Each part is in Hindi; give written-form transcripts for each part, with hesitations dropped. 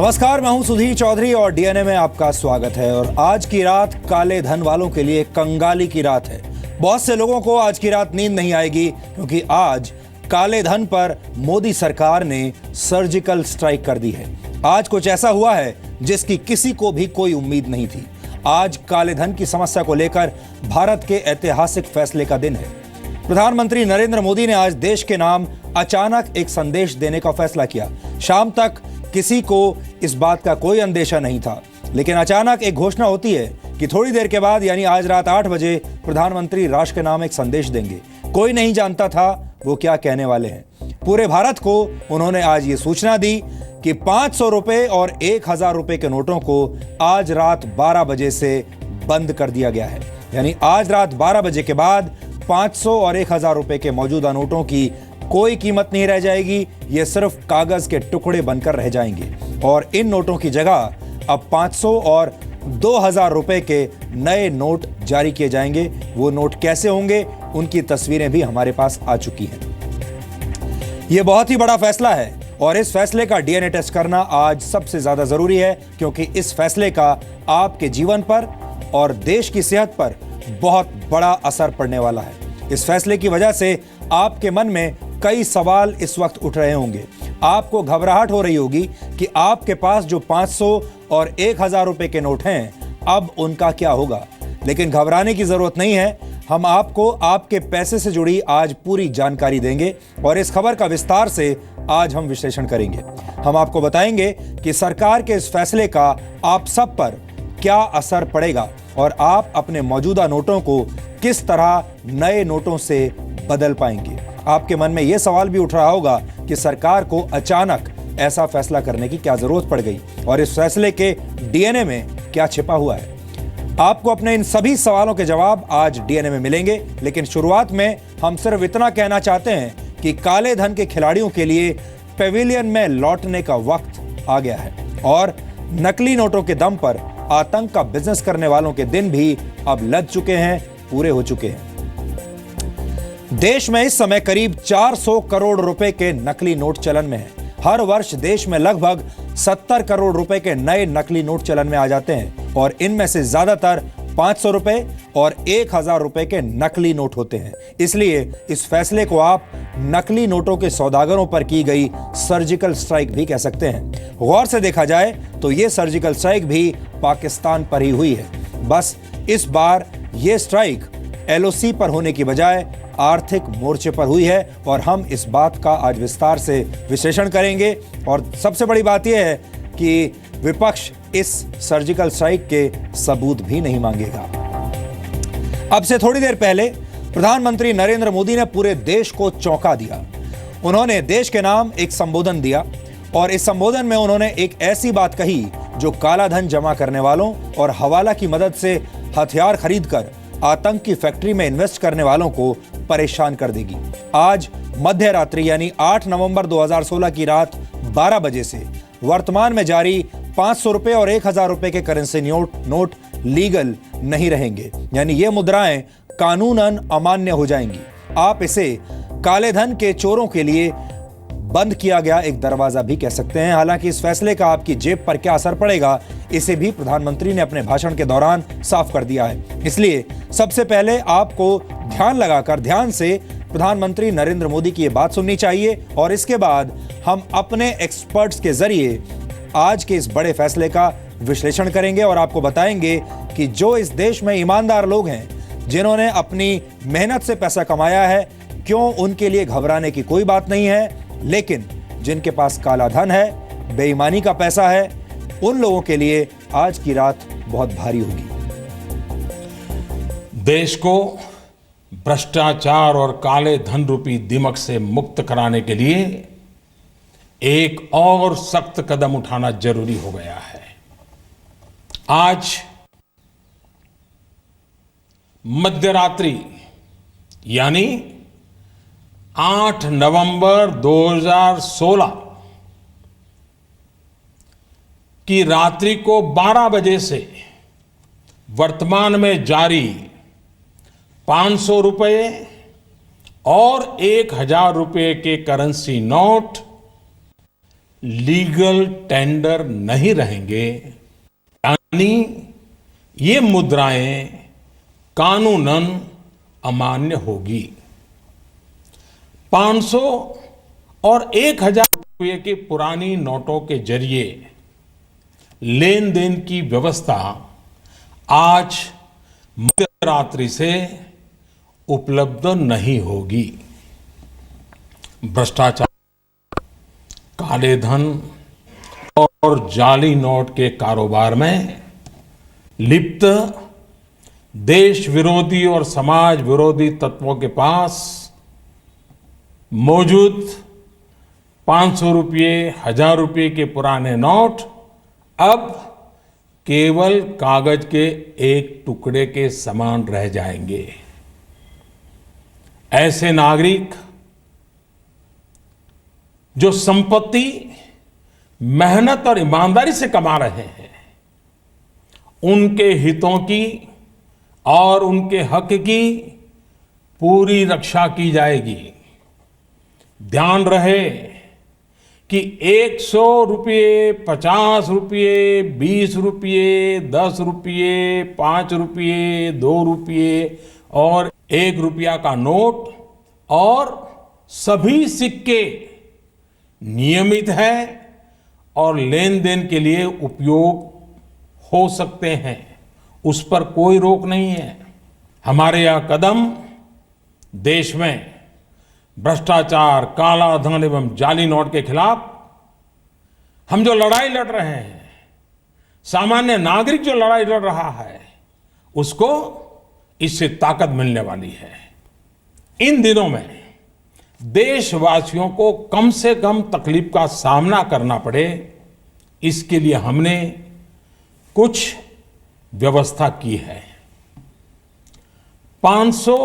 नमस्कार, मैं हूं सुधीर चौधरी और डीएनए में आपका स्वागत है। और आज की रात काले धन वालों के लिए कंगाली की रात है। बहुत से लोगों को आज की रात नींद नहीं आएगी क्योंकि आज काले धन पर मोदी सरकार ने सर्जिकल स्ट्राइक कर दी है। आज कुछ ऐसा हुआ है जिसकी किसी को भी कोई उम्मीद नहीं थी। आज काले धन की समस्या को लेकर भारत के ऐतिहासिक फैसले का दिन है। प्रधानमंत्री नरेंद्र मोदी ने आज देश के नाम अचानक एक संदेश देने का फैसला किया। शाम तक किसी को इस बात का कोई अंदेशा नहीं था, लेकिन अचानक एक घोषणा होती है कि थोड़ी देर के बाद यानी आज रात 8 बजे प्रधानमंत्री राष्ट्र के नाम एक संदेश देंगे। कोई नहीं जानता था वो क्या कहने वाले हैं। पूरे भारत को उन्होंने आज ये सूचना दी कि 500 रुपए और 1000 रुपए के नोटों को आज रात 12 बजे से बंद कर दिया गया है। यानी आज रात 12 बजे के बाद 500 और 1000 रुपए के मौजूदा नोटों की कोई कीमत नहीं रह जाएगी। ये सिर्फ कागज के टुकड़े बनकर रह जाएंगे और इन नोटों की जगह अब 500 और 2000 रुपए के नए नोट जारी किए जाएंगे। वो नोट कैसे होंगे, उनकी तस्वीरें भी हमारे पास आ चुकी हैं। यह बहुत ही बड़ा फैसला है और इस फैसले का डीएनए टेस्ट करना आज सबसे ज्यादा जरूरी है, क्योंकि इस फैसले का आपके जीवन पर और देश की सेहत पर बहुत बड़ा असर पड़ने वाला है। इस फैसले की वजह से आपके मन में कई सवाल इस वक्त उठ रहे होंगे। आपको घबराहट हो रही होगी कि आपके पास जो 500 और 1000 रुपए के नोट हैं, अब उनका क्या होगा। लेकिन घबराने की जरूरत नहीं है। हम आपको आपके पैसे से जुड़ी आज पूरी जानकारी देंगे और इस खबर का विस्तार से आज हम विश्लेषण करेंगे। हम आपको बताएंगे कि सरकार के इस फैसले का आप सब पर क्या असर पड़ेगा और आप अपने मौजूदा नोटों को किस तरह नए नोटों से बदल पाएंगे। आपके मन में यह सवाल भी उठ रहा होगा कि सरकार को अचानक ऐसा फैसला करने की क्या जरूरत पड़ गई और इस फैसले के डीएनए में क्या छिपा हुआ है। आपको अपने इन सभी सवालों के जवाब आज डीएनए में मिलेंगे, लेकिन शुरुआत में हम सिर्फ इतना कहना चाहते हैं कि काले धन के खिलाड़ियों के लिए पेविलियन में लौटने का वक्त आ गया है और नकली नोटों के दम पर आतंक का बिजनेस करने वालों के दिन भी अब लग चुके हैं, पूरे हो चुके हैं। देश में इस समय करीब 400 करोड़ रुपए के नकली नोट चलन में हैं। हर वर्ष देश में लगभग 70 करोड़ रुपए के नए नकली नोट चलन में आ जाते हैं और इनमें से ज्यादातर 500 रुपए और 1000 रुपए के नकली नोट होते हैं। इसलिए इस फैसले को आप नकली नोटों के सौदागरों पर की गई सर्जिकल स्ट्राइक भी कह सकते हैं। गौर से देखा जाए तो यह सर्जिकल स्ट्राइक भी पाकिस्तान पर ही हुई है। बस इस बार यह स्ट्राइक एलओसी पर होने की बजाय आर्थिक मोर्चे पर हुई है और हम इस बात का आज विस्तार से विश्लेषण करेंगे। और सबसे बड़ी बात यह है कि विपक्ष इस सर्जिकल स्ट्राइक के सबूत भी नहीं मांगेगा। अब से थोड़ी देर पहले प्रधानमंत्री नरेंद्र मोदी ने पूरे देश को चौंका दिया। उन्होंने देश के नाम एक संबोधन दिया और इस संबोधन में उन्होंने एक ऐसी बात कही जो काला धन जमा करने वालों और हवाला की मदद से हथियार खरीदकर आतंक की फैक्ट्री में इन्वेस्ट करने वालों को परेशान कर देगी। आज मध्य रात्रि यानी 8 नवंबर 2016 की रात 12 बजे से वर्तमान में जारी 500 रुपए और 1000 रुपए के करेंसी नोट लीगल नहीं रहेंगे, यानी ये मुद्राएं कानूनन अमान्य हो जाएंगी। आप इसे काले धन के चोरों के लिए बंद किया गया एक दरवाजा भी कह सकते हैं। हालांकि इस फैसले का आपकी जेब पर क्या असर पड़ेगा, इसे भी प्रधानमंत्री ने अपने भाषण के दौरान साफ कर दिया है। इसलिए सबसे पहले आपको ध्यान लगाकर ध्यान से प्रधानमंत्री नरेंद्र मोदी की ये बात सुननी चाहिए और इसके बाद हम अपने एक्सपर्ट्स के जरिए आज के इस बड़े फैसले का विश्लेषण करेंगे और आपको बताएंगे कि जो इस देश में ईमानदार लोग हैं, जिन्होंने अपनी मेहनत से पैसा कमाया है, क्यों उनके लिए घबराने की कोई बात नहीं है। लेकिन जिनके पास काला धन है, बेईमानी का पैसा है, उन लोगों के लिए आज की रात बहुत भारी होगी। देश को भ्रष्टाचार और काले धन रूपी दिमक से मुक्त कराने के लिए एक और सख्त कदम उठाना जरूरी हो गया है। आज मध्यरात्रि यानी 8 नवंबर 2016 की रात्रि को 12 बजे से वर्तमान में जारी 500 रुपए और 1000 रुपए के करेंसी नोट लीगल टेंडर नहीं रहेंगे, यानी ये मुद्राएं कानूनन अमान्य होगी। 500 और 1000 रुपये के पुरानी नोटों के जरिए लेन देन की व्यवस्था आज मध्यरात्रि से उपलब्ध नहीं होगी। भ्रष्टाचार, काले धन और जाली नोट के कारोबार में लिप्त देश विरोधी और समाज विरोधी तत्वों के पास मौजूद 500 रुपये, 1000 रुपये के पुराने नोट अब केवल कागज के एक टुकड़े के समान रह जाएंगे। ऐसे नागरिक जो संपत्ति मेहनत और ईमानदारी से कमा रहे हैं, उनके हितों की और उनके हक की पूरी रक्षा की जाएगी। ध्यान रहे कि 100 रुपये, 50 रुपये, 20 रुपये, 10 रुपये, 5 रुपये, 2 रुपये और 1 रुपया का नोट और सभी सिक्के नियमित है और लेन देन के लिए उपयोग हो सकते हैं, उस पर कोई रोक नहीं है। हमारे यह कदम देश में भ्रष्टाचार, काला धन एवं जाली नोट के खिलाफ हम जो लड़ाई लड़ रहे हैं, सामान्य नागरिक जो लड़ाई लड़ रहा है, उसको इससे ताकत मिलने वाली है। इन दिनों में देशवासियों को कम से कम तकलीफ का सामना करना पड़े, इसके लिए हमने कुछ व्यवस्था की है। 500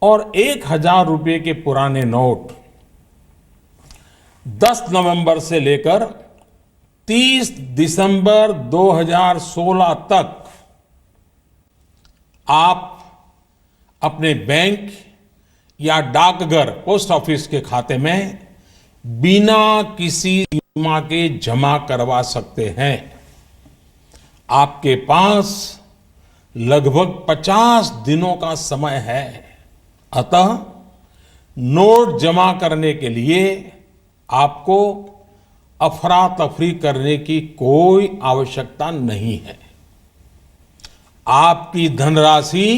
और 1000 रुपये के पुराने नोट 10 नवंबर से लेकर 30 दिसंबर 2016 तक आप अपने बैंक या डाकघर, पोस्ट ऑफिस के खाते में बिना किसी सीमा के जमा करवा सकते हैं। आपके पास लगभग 50 दिनों का समय है। अतः नोट जमा करने के लिए आपको अफरा तफरी करने की कोई आवश्यकता नहीं है। आपकी धनराशि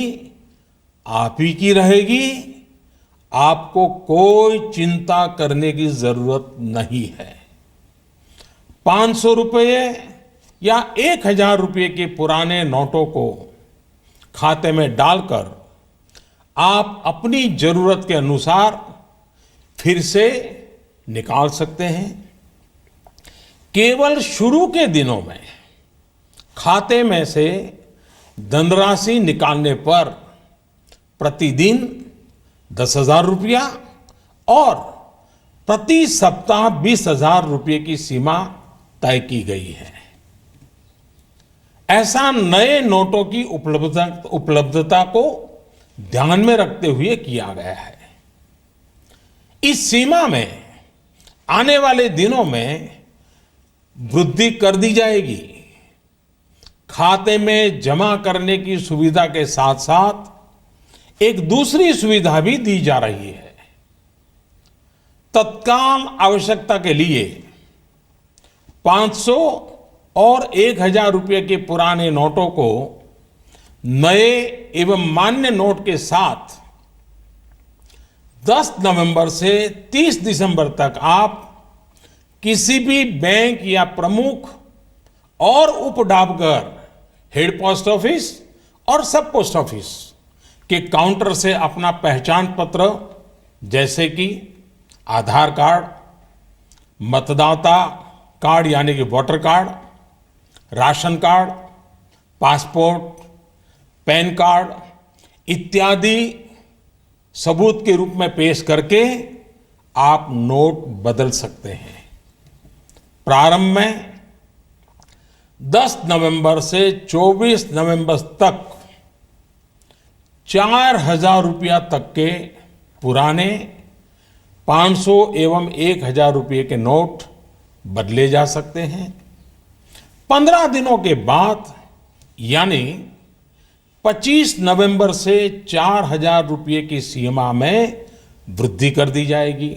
आप ही की रहेगी, आपको कोई चिंता करने की जरूरत नहीं है। 500 रुपये या 1000 रुपये के पुराने नोटों को खाते में डालकर आप अपनी जरूरत के अनुसार फिर से निकाल सकते हैं। केवल शुरू के दिनों में खाते में से धनराशि निकालने पर प्रतिदिन 10,000 रुपया और प्रति सप्ताह 20,000 रुपये की सीमा तय की गई है। ऐसा नए नोटों की उपलब्धता को ध्यान में रखते हुए किया गया है। इस सीमा में आने वाले दिनों में वृद्धि कर दी जाएगी। खाते में जमा करने की सुविधा के साथ साथ एक दूसरी सुविधा भी दी जा रही है। तत्काल आवश्यकता के लिए 500 और 1000 रुपये के पुराने नोटों को नए एवं मान्य नोट के साथ 10 नवंबर से 30 दिसंबर तक आप किसी भी बैंक या प्रमुख और उप डाकघर, हेड पोस्ट ऑफिस और सब पोस्ट ऑफिस के काउंटर से अपना पहचान पत्र जैसे कि आधार कार्ड, मतदाता कार्ड यानी कि voter card, ration card, passport, pan card इत्यादि सबूत के रूप में पेश करके आप नोट बदल सकते हैं। प्रारंभ में 10 नवंबर से 24 नवंबर तक 4,000 रुपया तक के पुराने 500 एवं 1000 रुपये के नोट बदले जा सकते हैं। 15 दिनों के बाद यानी 25 नवंबर से 4,000 रुपये की सीमा में वृद्धि कर दी जाएगी।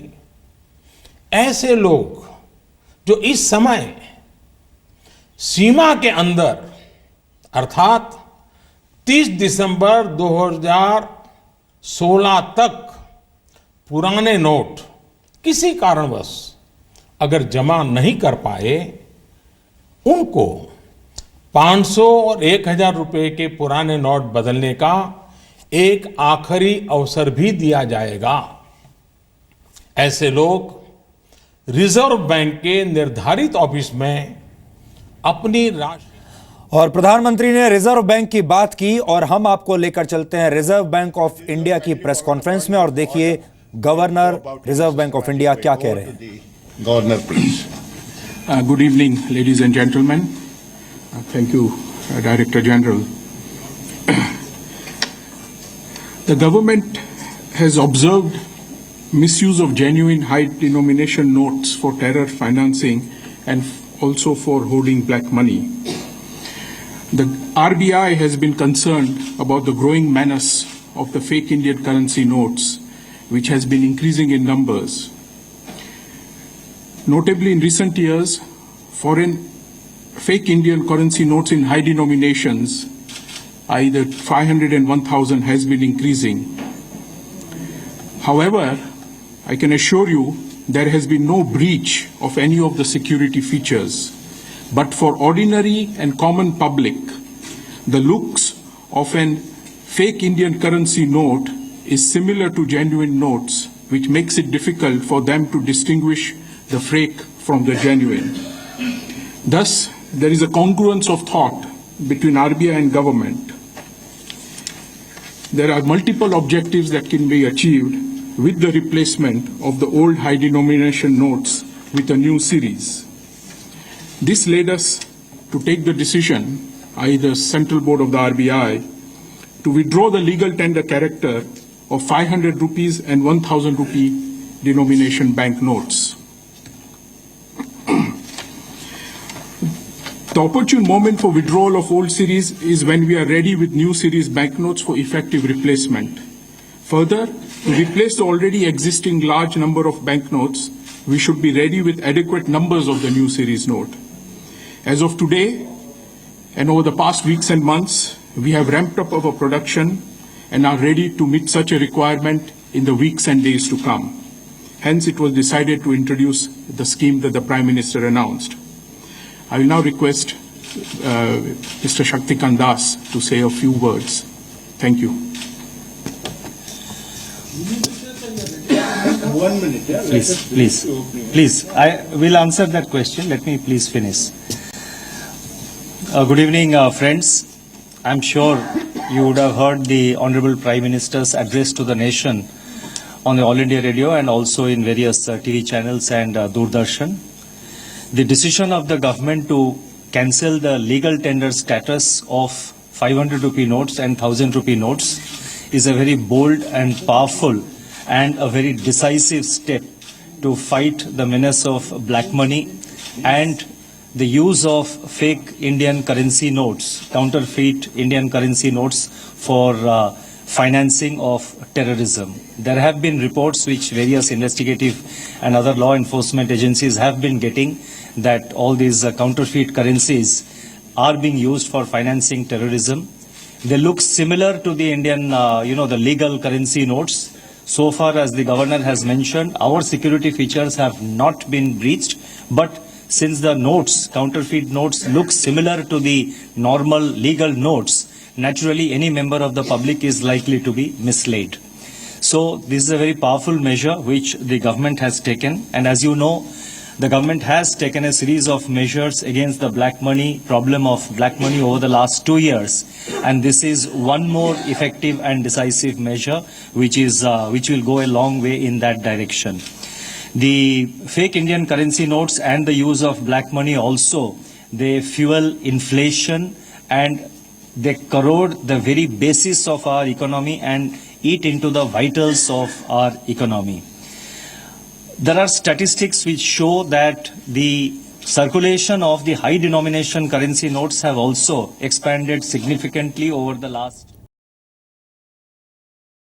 ऐसे लोग जो इस समय सीमा के अंदर अर्थात 30 दिसंबर 2016 तक पुराने नोट किसी कारणवश अगर जमा नहीं कर पाए, उनको 500 और 1,000 रुपए के पुराने नोट बदलने का एक आखिरी अवसर भी दिया जाएगा। ऐसे लोग रिजर्व बैंक के निर्धारित ऑफिस में अपनी राशि। और प्रधानमंत्री ने रिजर्व बैंक की बात की और हम आपको लेकर चलते हैं रिजर्व बैंक ऑफ इंडिया की प्रेस कॉन्फ्रेंस में और देखिए governor reserve bank of India क्या कह रहे हैं। Governor please. Good evening, ladies and gentlemen. Thank you, Director General. The government has observed misuse of genuine high denomination notes for terror financing and also for holding black money. The RBI has been concerned about the growing menace of the fake Indian currency notes, which has been increasing in numbers. Notably, in recent years, foreign fake Indian currency notes in high denominations, either 500 and 1,000, has been increasing. However, I can assure you there has been no breach of any of the security features. But for ordinary and common public, the looks of an fake Indian currency note is similar to genuine notes, which makes it difficult for them to distinguish the fake from the genuine. Thus, there is a congruence of thought between RBI and government. There are multiple objectives that can be achieved with the replacement of the old high denomination notes with a new series. This led us to take the decision, either Central Board of the RBI, to withdraw the legal tender character of 500 rupees and 1,000 rupee denomination bank notes. The opportune moment for withdrawal of old series is when we are ready with new series banknotes for effective replacement. Further, to replace the already existing large number of banknotes, we should be ready with adequate numbers of the new series note. As of today, and over the past weeks and months, we have ramped up our production and are ready to meet such a requirement in the weeks and days to come. Hence, it was decided to introduce the scheme that the Prime Minister announced. I will now request Mr. Shaktikant Das to say a few words. Thank you. 1 minute. Please. I will answer that question. Let me please finish. Good evening, friends. I'm sure you would have heard the Honorable Prime Minister's address to the nation on the All India Radio and also in various TV channels and Doordarshan. The decision of the government to cancel the legal tender status of 500 rupee notes and 1,000 rupee notes is a very bold and powerful and a very decisive step to fight the menace of black money and the use of fake Indian currency notes, counterfeit Indian currency notes for financing of terrorism. There have been reports which various investigative and other law enforcement agencies have been getting that all these counterfeit currencies are being used for financing terrorism. They look similar to the Indian, the legal currency notes. So far as the governor has mentioned, our security features have not been breached, but since the notes, counterfeit notes, look similar to the normal legal notes, naturally any member of the public is likely to be misled. So this is a very powerful measure which the government has taken, and as you know, the government has taken a series of measures against the black money problem of black money over the last 2 years, and this is one more effective and decisive measure which will go a long way in that direction. The fake Indian currency notes and the use of black money also, they fuel inflation and they corrode the very basis of our economy and eat into the vitals of our economy. There are statistics which show that the circulation of the high denomination currency notes have also expanded significantly over the last